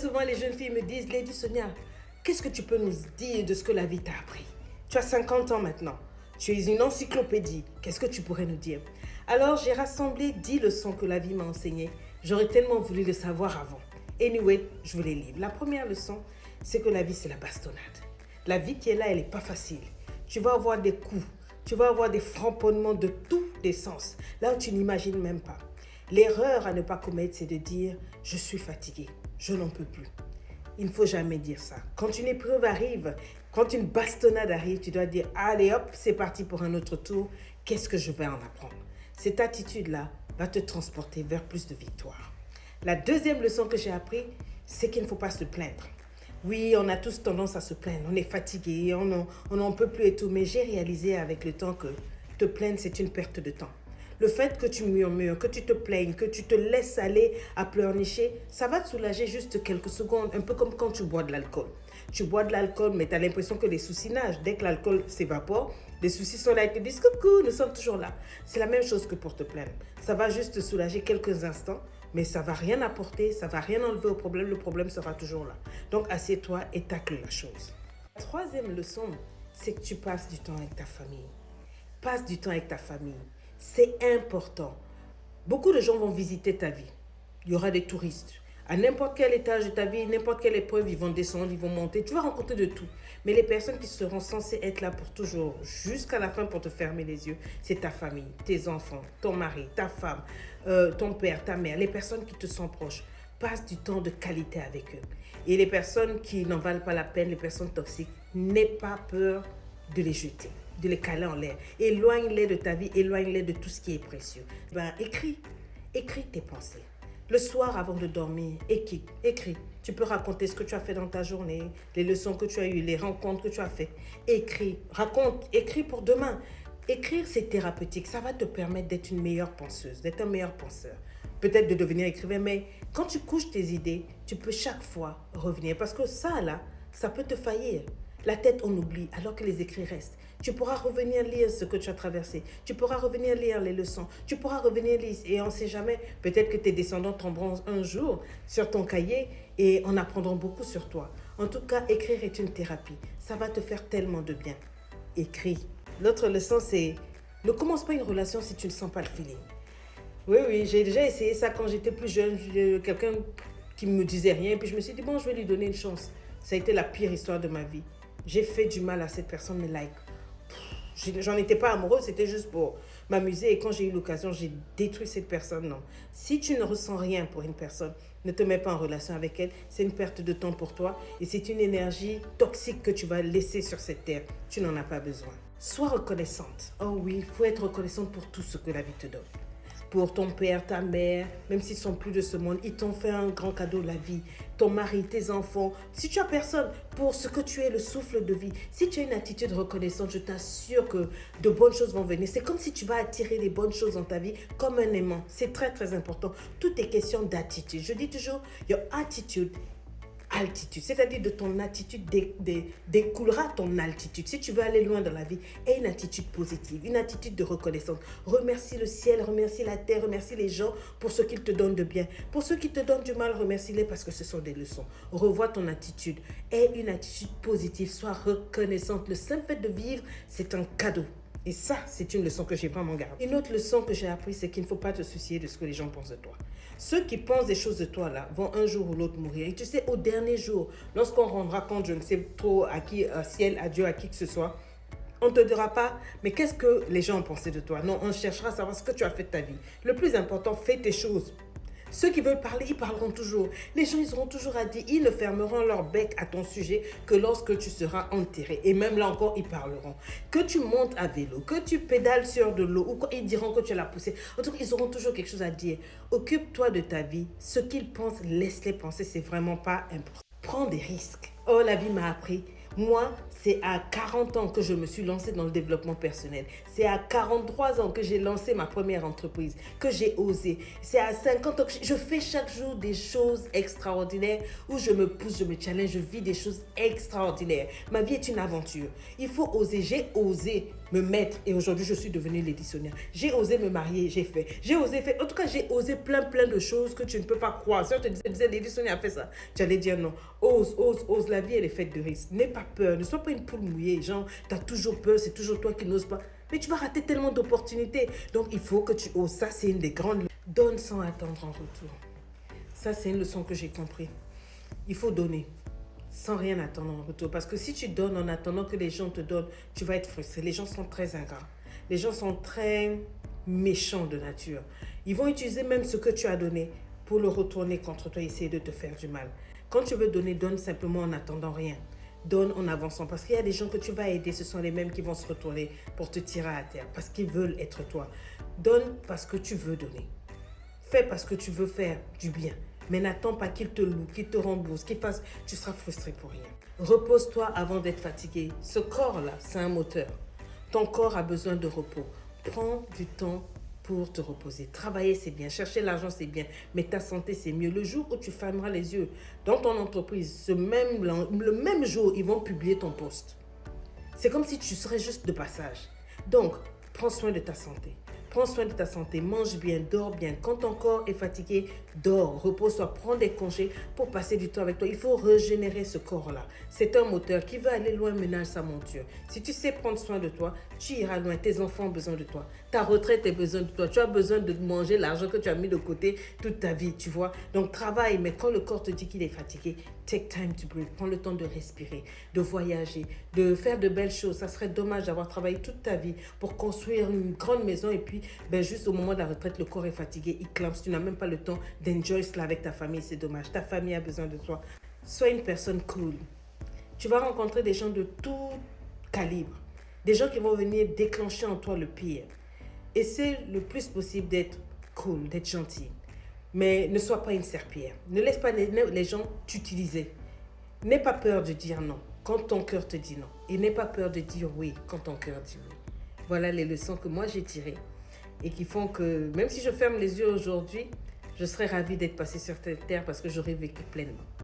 souvent, les jeunes filles me disent, Lady Sonia, qu'est-ce que tu peux nous dire de ce que la vie t'a appris? Tu as 50 ans maintenant. Tu es une encyclopédie. Qu'est-ce que tu pourrais nous dire? Alors, j'ai rassemblé 10 leçons que la vie m'a enseignées. J'aurais tellement voulu le savoir avant. Anyway, je vous les livre. La première leçon, c'est que la vie, c'est la bastonnade. La vie qui est là, elle n'est pas facile. Tu vas avoir des coups. Tu vas avoir des framponnements de tous les sens. Là où tu n'imagines même pas. L'erreur à ne pas commettre, c'est de dire « je suis fatigué, je n'en peux plus ». Il ne faut jamais dire ça. Quand une épreuve arrive, quand une bastonnade arrive, tu dois dire « allez hop, c'est parti pour un autre tour, qu'est-ce que je vais en apprendre ?» Cette attitude-là va te transporter vers plus de victoire. La deuxième leçon que j'ai appris, c'est qu'il ne faut pas se plaindre. Oui, on a tous tendance à se plaindre, on est fatigué, on n'en peut plus et tout, mais j'ai réalisé avec le temps que te plaindre, c'est une perte de temps. Le fait que tu murmures, que tu te plaignes, que tu te laisses aller à pleurnicher, ça va te soulager juste quelques secondes, un peu comme quand tu bois de l'alcool. Tu bois de l'alcool, mais tu as l'impression que les soucis nagent. Dès que l'alcool s'évapore, les soucis sont là et te disent « coucou, nous sommes toujours là ». C'est la même chose que pour te plaindre. Ça va juste te soulager quelques instants, mais ça ne va rien apporter, ça ne va rien enlever au problème, le problème sera toujours là. Donc assieds-toi et tacle la chose. La troisième leçon, c'est que tu passes du temps avec ta famille. Passe du temps avec ta famille. C'est important. Beaucoup de gens vont visiter ta vie. Il y aura des touristes. À n'importe quel étage de ta vie, n'importe quelle épreuve, ils vont descendre, ils vont monter. Tu vas rencontrer de tout. Mais les personnes qui seront censées être là pour toujours, jusqu'à la fin pour te fermer les yeux, c'est ta famille, tes enfants, ton mari, ta femme, ton père, ta mère, les personnes qui te sont proches. Passe du temps de qualité avec eux. Et les personnes qui n'en valent pas la peine, les personnes toxiques, n'aie pas peur de les jeter, de les caler en l'air. Éloigne-les de ta vie, éloigne-les de tout ce qui est précieux. Écris tes pensées. Le soir, avant de dormir, écris. Tu peux raconter ce que tu as fait dans ta journée, les leçons que tu as eues, les rencontres que tu as faites. Écris pour demain. Écrire, c'est thérapeutique. Ça va te permettre d'être une meilleure penseuse, d'être un meilleur penseur. Peut-être de devenir écrivain, mais quand tu couches tes idées, tu peux chaque fois revenir. Parce que ça, là, ça peut te faillir. La tête, on oublie, alors que les écrits restent. Tu pourras revenir lire ce que tu as traversé. Tu pourras revenir lire les leçons. Tu pourras revenir lire. Et on ne sait jamais, peut-être que tes descendants tomberont un jour sur ton cahier et en apprendront beaucoup sur toi. En tout cas, écrire est une thérapie. Ça va te faire tellement de bien. Écris. L'autre leçon, c'est ne commence pas une relation si tu ne sens pas le feeling. Oui, j'ai déjà essayé ça quand j'étais plus jeune. Quelqu'un qui ne me disait rien. Puis je me suis dit, bon, je vais lui donner une chance. Ça a été la pire histoire de ma vie. J'ai fait du mal à cette personne, mais j'en étais pas amoureuse, c'était juste pour m'amuser. Et quand j'ai eu l'occasion, j'ai détruit cette personne. Non. Si tu ne ressens rien pour une personne, ne te mets pas en relation avec elle. C'est une perte de temps pour toi. Et c'est une énergie toxique que tu vas laisser sur cette terre. Tu n'en as pas besoin. Sois reconnaissante. Oh oui, il faut être reconnaissante pour tout ce que la vie te donne. Pour ton père, ta mère, même s'ils sont plus de ce monde, ils t'ont fait un grand cadeau, la vie. Ton mari, tes enfants. Si tu as personne, pour ce que tu es, le souffle de vie, si tu as une attitude reconnaissante, je t'assure que de bonnes choses vont venir. C'est comme si tu vas attirer les bonnes choses dans ta vie comme un aimant. C'est très, très important. Tout est question d'attitude. Je dis toujours, your attitude, altitude, c'est-à-dire de ton attitude découlera ton altitude. Si tu veux aller loin dans la vie, aie une attitude positive, une attitude de reconnaissance. Remercie le ciel, remercie la terre, remercie les gens pour ce qu'ils te donnent de bien. Pour ceux qui te donnent du mal, remercie-les parce que ce sont des leçons. Revois ton attitude. Aie une attitude positive, sois reconnaissante. Le simple fait de vivre, c'est un cadeau. Et ça, c'est une leçon que j'ai vraiment gardée. Une autre leçon que j'ai apprise, c'est qu'il ne faut pas te soucier de ce que les gens pensent de toi. Ceux qui pensent des choses de toi, là, vont un jour ou l'autre mourir. Et tu sais, au dernier jour, lorsqu'on rendra compte, je ne sais trop à qui, ciel, à Dieu, à qui que ce soit, on ne te dira pas, mais qu'est-ce que les gens ont pensé de toi? Non, on cherchera à savoir ce que tu as fait de ta vie. Le plus important, fais tes choses. Ceux qui veulent parler, ils parleront toujours. Les gens, ils auront toujours à dire, ils ne fermeront leur bec à ton sujet que lorsque tu seras enterré. Et même là encore, ils parleront. Que tu montes à vélo, que tu pédales sur de l'eau, ou quoi, ils diront que tu l'as poussé. En tout cas, ils auront toujours quelque chose à dire. Occupe-toi de ta vie. Ce qu'ils pensent, laisse-les penser. C'est vraiment pas important. Prends des risques. Oh, la vie m'a appris. Moi, c'est à 40 ans que je me suis lancée dans le développement personnel. C'est à 43 ans que j'ai lancé ma première entreprise, que j'ai osé. C'est à 50 ans que je fais chaque jour des choses extraordinaires où je me pousse, je me challenge, je vis des choses extraordinaires. Ma vie est une aventure. Il faut oser. J'ai osé me mettre. Et aujourd'hui, je suis devenue Lady Sonia. J'ai osé me marier, j'ai fait. J'ai osé faire. En tout cas, j'ai osé plein de choses que tu ne peux pas croire. Si on te disait, Lady Sonia a fait ça, tu allais dire non. Ose, ose, ose. La vie, elle est faite de risques. N'aie pas peur. Ne sois pas une poule mouillée. Genre, tu as toujours peur. C'est toujours toi qui n'oses pas. Mais tu vas rater tellement d'opportunités. Donc, il faut que tu oses. Ça, c'est une des grandes... Donne sans attendre en retour. Ça, c'est une leçon que j'ai compris. Il faut donner sans rien attendre en retour. Parce que si tu donnes en attendant que les gens te donnent, tu vas être frustré. Les gens sont très ingrats. Les gens sont très méchants de nature. Ils vont utiliser même ce que tu as donné pour le retourner contre toi, essayer de te faire du mal. Quand tu veux donner, donne simplement en attendant rien. Donne en avançant. Parce qu'il y a des gens que tu vas aider, ce sont les mêmes qui vont se retourner pour te tirer à terre. Parce qu'ils veulent être toi. Donne parce que tu veux donner. Fais parce que tu veux faire du bien. Mais n'attends pas qu'il te loue, qu'il te rembourse, qu'il fasse... Tu seras frustré pour rien. Repose-toi avant d'être fatigué. Ce corps-là, c'est un moteur. Ton corps a besoin de repos. Prends du temps pour te reposer. Travailler, c'est bien. Chercher l'argent, c'est bien. Mais ta santé, c'est mieux. Le jour où tu fermeras les yeux dans ton entreprise, le même jour, ils vont publier ton poste. C'est comme si tu serais juste de passage. Donc, prends soin de ta santé. Prends soin de ta santé, mange bien, dors bien. Quand ton corps est fatigué, dors, repose-toi, prends des congés pour passer du temps avec toi. Il faut régénérer ce corps-là. C'est un moteur qui veut aller loin, ménage sa monture. Si tu sais prendre soin de toi, tu iras loin. Tes enfants ont besoin de toi. Ta retraite a besoin de toi. Tu as besoin de manger l'argent que tu as mis de côté toute ta vie, tu vois. Donc travaille, mais quand le corps te dit qu'il est fatigué, take time to breathe. Prends le temps de respirer, de voyager, de faire de belles choses. Ça serait dommage d'avoir travaillé toute ta vie pour construire une grande maison et puis juste au moment de la retraite, le corps est fatigué, il clampe. Tu n'as même pas le temps d'enjoy cela avec ta famille, c'est dommage. Ta famille a besoin de toi. Sois une personne cool. Tu vas rencontrer des gens de tout calibre. Des gens qui vont venir déclencher en toi le pire. Essaie le plus possible d'être cool, d'être gentil. Mais ne sois pas une serpillière. Ne laisse pas les gens t'utiliser. N'aie pas peur de dire non quand ton cœur te dit non. Et n'aie pas peur de dire oui quand ton cœur dit oui. Voilà les leçons que moi j'ai tirées et qui font que même si je ferme les yeux aujourd'hui, je serais ravie d'être passée sur cette terre parce que j'aurais vécu pleinement.